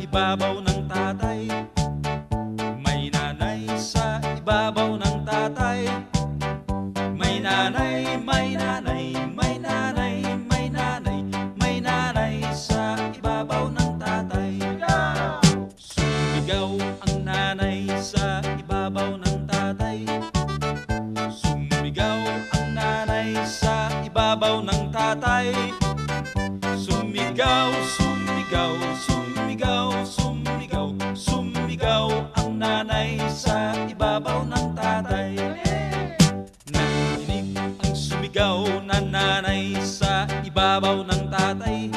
ibabaw ng tatay. May nanay sa ibabaw ng tatay. May nanay, may nanay, may nanay, may nanay, may nanay sa ibabaw ng tatay. Sumigaw ang nanay sa ibabaw ng tatay. Sumigaw ang nanay sa ibabaw ng tatay. Sumigaw, sumigaw, sumigaw, sumigaw, sumigaw ang nanay sa ibabaw ng tatay. Nanginig ang sumigaw na nanay sa ibabaw ng tatay.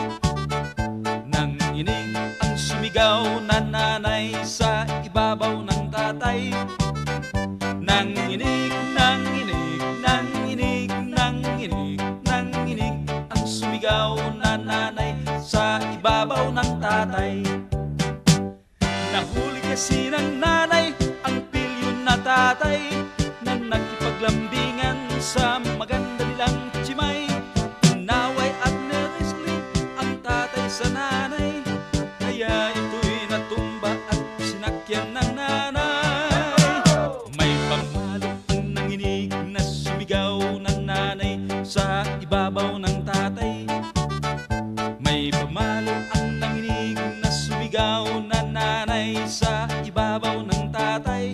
Nanginig ang sumigaw na nanay sa ibabaw ng tatay. Nanginig, nanginig, nanginig, nanginig, nanginig ang sumigaw na nanay sa ibabaw ng tatay. Nahuli kasi ng nanay ang pilyo na tatay na nakipaglambingan sa maganda nilang tsimay. Inaway at nirisli ang tatay sa nanay, kaya ito'y natumba at sinakyan ng nanay. May pamalo ang nanginig na sumigaw ng nanay sa ibabaw ng tatay. May pamalo ang nanginig na sumigaw na nanay sa ibabaw ng tatay.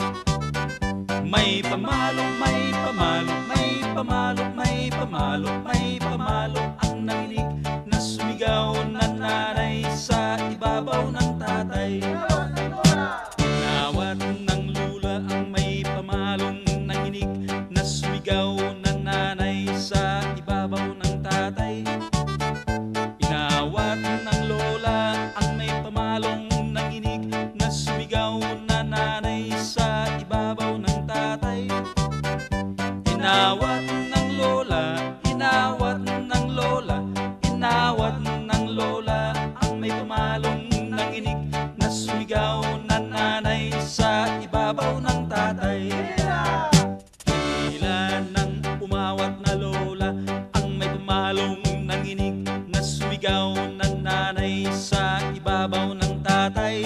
May pamalo, may pamalo, may pamalo, may pamalo, may pamalo ang nanginig na sumigaw na nanay sa ibabaw ng tatay. Inawat ng lula ang may pamalong nanginig na sumigaw na nanay sa ibabaw ng tatay. Inawat ng lola ang may pamalong nanginig na sumigaw na nanay sa ibabaw ng tatay. Inawat ng lola, inawat ng lola, inawat ng lola ang may pamalong nanginig na sumigaw na nanay sa ibabaw ng tatay. Hila ng umawat na lola ang may pamalong nanginig na sumigaw na nanay sa ibabaw ng tatay.